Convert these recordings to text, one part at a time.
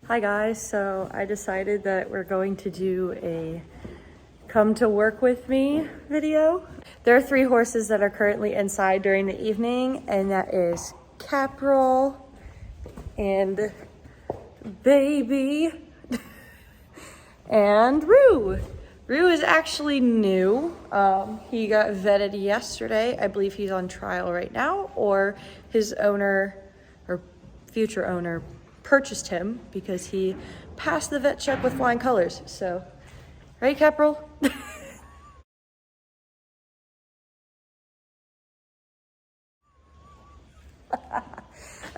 Hi guys, so I decided that we're going to do a come to work with me video. There are 3 horses that are currently inside during the evening, and that is Caprol and Baby and Rue. Rue is actually new. He got vetted yesterday. I believe he's on trial right now, or his owner or future owner purchased him because he passed the vet check with flying colors. So, right, Caprol?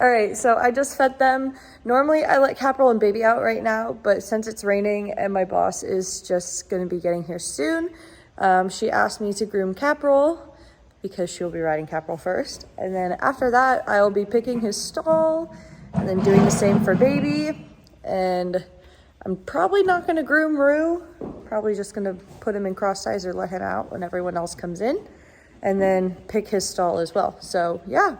All right, so I just fed them. Normally I let Caprol and Baby out right now, but since it's raining and my boss is just gonna be getting here soon, she asked me to groom Caprol because she'll be riding Caprol first. And then after that, I'll be picking his stall and then doing the same for Baby. And I'm probably not gonna groom Rue. Probably just gonna put him in cross ties or let him out when everyone else comes in, and then pick his stall as well. So yeah.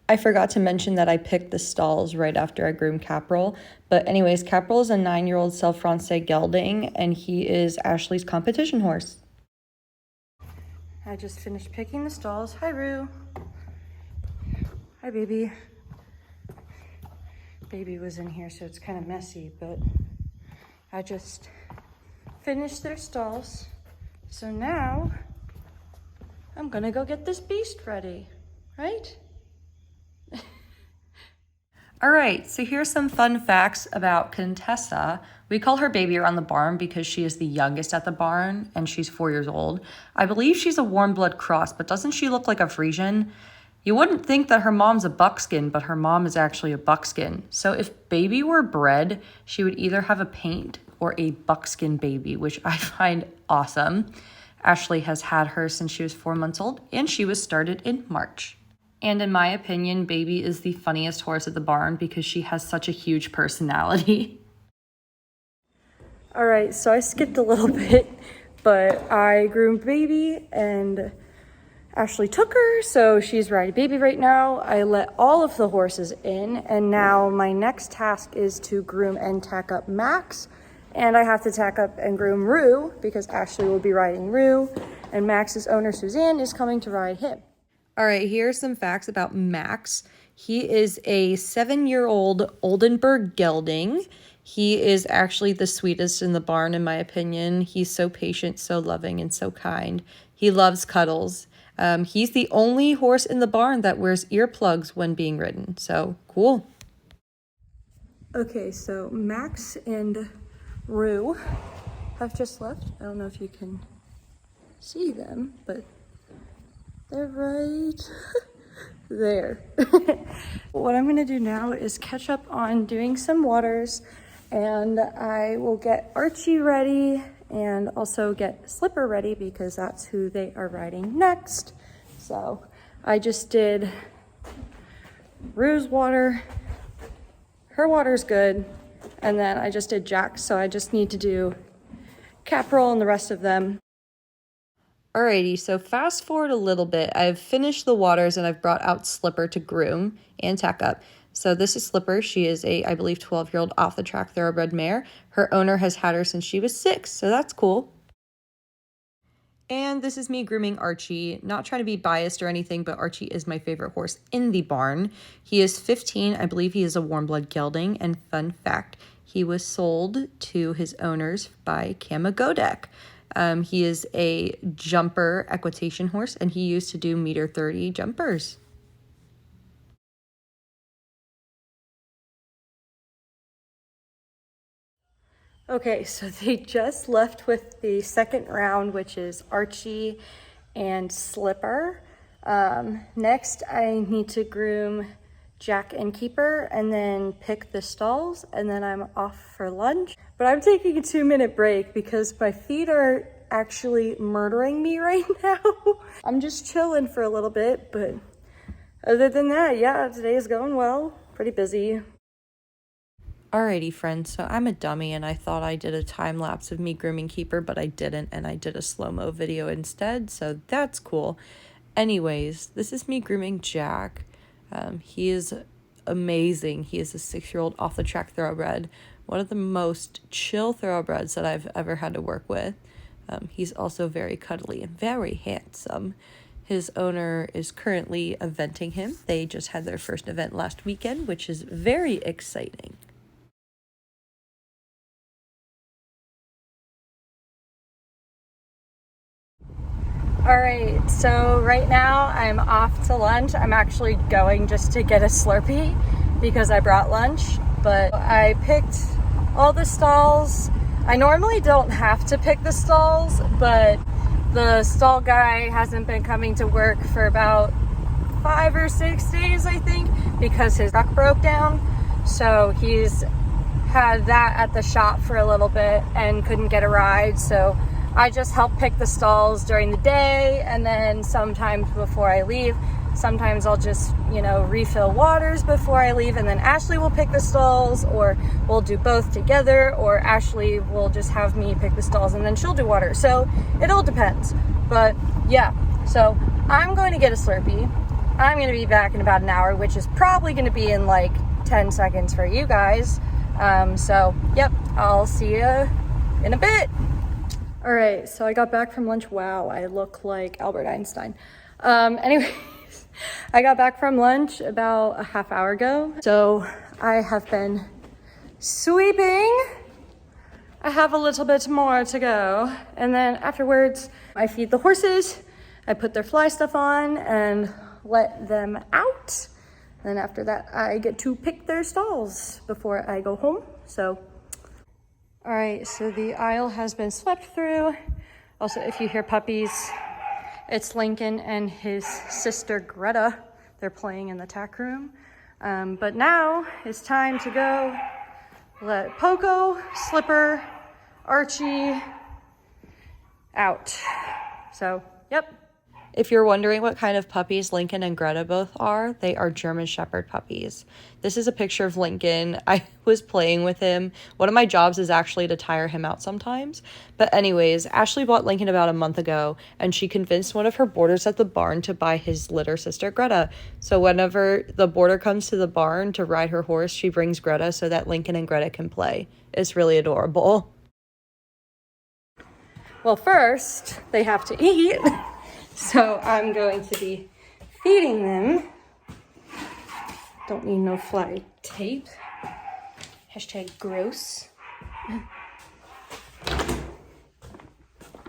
I forgot to mention that I picked the stalls right after I groomed Caprol. But anyways, Caprol is a 9-year-old Self-Francais gelding, and he is Ashley's competition horse. I just finished picking the stalls. Hi, Rue. Hi, Baby. Baby was in here, so it's kind of messy, but I just finished their stalls. So now I'm gonna go get this beast ready, right? All right, so here's some fun facts about Contessa. We call her Baby around the barn because she is the youngest at the barn and she's 4 years old. I believe she's a warm blood cross, but doesn't she look like a Frisian? You wouldn't think that her mom's a buckskin, but her mom is actually a buckskin. So if Baby were bred, she would either have a paint or a buckskin baby, which I find awesome. Ashley has had her since she was 4 months old, and she was started in March. And in my opinion, Baby is the funniest horse at the barn because she has such a huge personality. All right, so I skipped a little bit, but I groomed Baby and Ashley took her, so she's riding Baby right now. I let all of the horses in, and now my next task is to groom and tack up Max. And I have to tack up and groom Rue because Ashley will be riding Rue, and Max's owner, Suzanne, is coming to ride him. All right, here are some facts about Max. He is a 7-year-old Oldenburg gelding. He is actually the sweetest in the barn, in my opinion. He's so patient, so loving, and so kind. He loves cuddles. He's the only horse in the barn that wears earplugs when being ridden, so cool. Okay, so Max and Rue have just left. I don't know if you can see them, but they're right there. What I'm gonna do now is catch up on doing some waters, and I will get Archie ready and also get Slipper ready because that's who they are riding next. So I just did Rue's water, her water's good, and then I just did Jack's, so I just need to do Caprol and the rest of them. Alrighty, so fast forward a little bit. I've finished the waters and I've brought out Slipper to groom and tack up. So this is Slipper. She is a, I believe, 12-year-old off-the-track thoroughbred mare. Her owner has had her since she was 6, so that's cool. And this is me grooming Archie. Not trying to be biased or anything, but Archie is my favorite horse in the barn. He is 15. I believe he is a warm blood gelding. And fun fact, he was sold to his owners by Kama Godek. He is a jumper equitation horse, and he used to do 1.30 m jumpers. Okay, so they just left with the second round, which is Archie and Slipper. Next, I need to groom Jack and Keeper and then pick the stalls, and then I'm off for lunch. But I'm taking a 2-minute break because my feet are actually murdering me right now. I'm just chilling for a little bit, but other than that, yeah, today is going well. Pretty busy. Alrighty, friends, so I'm a dummy and I thought I did a time lapse of me grooming Keeper, but I didn't, and I did a slow-mo video instead, so that's cool. Anyways, this is me grooming Jack. He is amazing. He is a 6-year-old off-the-track thoroughbred, one of the most chill thoroughbreds that I've ever had to work with. He's also very cuddly and very handsome. His owner is currently eventing him. They just had their first event last weekend, which is very exciting. All right, so right now I'm off to lunch. I'm actually going just to get a Slurpee because I brought lunch, but I picked all the stalls. I normally don't have to pick the stalls, but the stall guy hasn't been coming to work for about 5 or 6 days, I think, because his truck broke down. So he's had that at the shop for a little bit and couldn't get a ride. So I just help pick the stalls during the day, and then sometimes before I leave, sometimes I'll just, refill waters before I leave, and then Ashley will pick the stalls, or we'll do both together, or Ashley will just have me pick the stalls and then she'll do water. So it all depends. But yeah, so I'm going to get a Slurpee. I'm going to be back in about an hour, which is probably going to be in like 10 seconds for you guys. So yep, I'll see you in a bit. All right, so I got back from lunch. Wow, I look like Albert Einstein. Anyways, I got back from lunch about a half hour ago. So I have been sweeping. I have a little bit more to go. And then afterwards, I feed the horses. I put their fly stuff on and let them out. Then after that, I get to pick their stalls before I go home. So all right, so the aisle has been swept through. Also, if you hear puppies, it's Lincoln and his sister Greta. They're playing in the tack room. But now it's time to go let Poco, Slipper, Archie out. So, yep. If you're wondering what kind of puppies Lincoln and Greta both are, they are German Shepherd puppies. This is a picture of Lincoln. I was playing with him. One of my jobs is actually to tire him out sometimes. But anyways, Ashley bought Lincoln about a month ago, and she convinced one of her boarders at the barn to buy his litter sister, Greta. So whenever the boarder comes to the barn to ride her horse, she brings Greta so that Lincoln and Greta can play. It's really adorable. Well, first, they have to eat. So I'm going to be feeding them. Don't need no fly tape. Hashtag gross.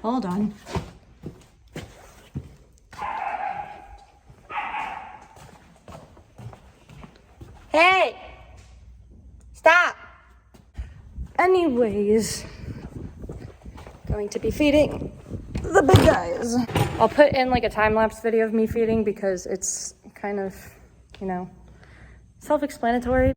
Hold on. Hey! Stop! Anyways, going to be feeding the big guys. I'll put in like a time-lapse video of me feeding because it's kind of, self-explanatory.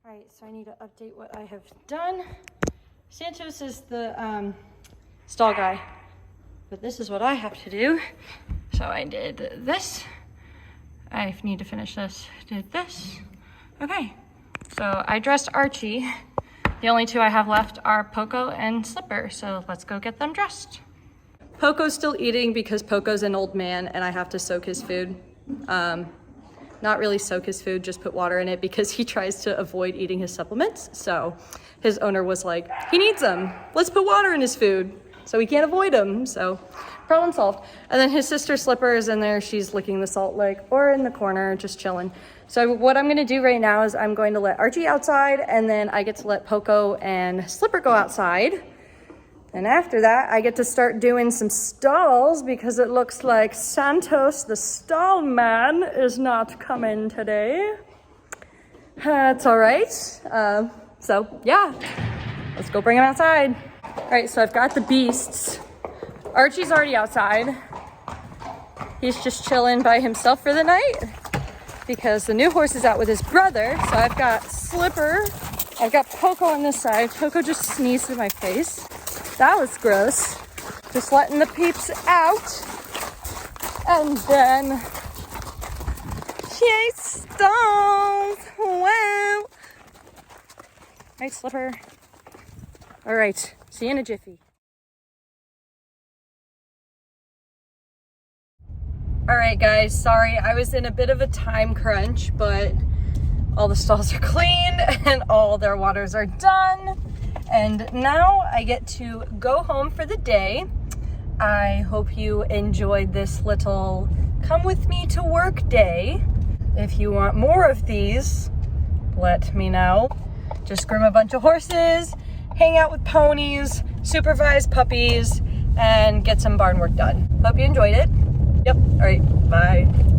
All right, so I need to update what I have done. Santos is the stall guy, but this is what I have to do. So I did this. I need to finish this. Did this. Okay. So I dressed Archie. The only two I have left are Poco and Slipper, so let's go get them dressed. Poco's still eating because Poco's an old man and I have to soak his food. Not really soak his food, just put water in it because he tries to avoid eating his supplements. So his owner was like, he needs them. Let's put water in his food so he can't avoid them. So problem solved. And then his sister Slipper is in there. She's licking the salt lick or in the corner, just chilling. So what I'm gonna do right now is I'm going to let Archie outside, and then I get to let Poco and Slipper go outside. And after that, I get to start doing some stalls because it looks like Santos, the stall man, is not coming today. That's all right. So yeah, let's go bring him outside. All right, so I've got the beasts. Archie's already outside. He's just chilling by himself for the night because the new horse is out with his brother. So I've got Slipper. I've got Poco on this side. Poco just sneezed in my face. That was gross. Just letting the peeps out. And then chase stalls. Wow. Right, Slipper. All right, see you in a jiffy. All right, guys, sorry, I was in a bit of a time crunch, but all the stalls are clean and all their waters are done. And now I get to go home for the day. I hope you enjoyed this little come with me to work day. If you want more of these, let me know. Just groom a bunch of horses, hang out with ponies, supervise puppies, and get some barn work done. Hope you enjoyed it. Yep, all right, bye.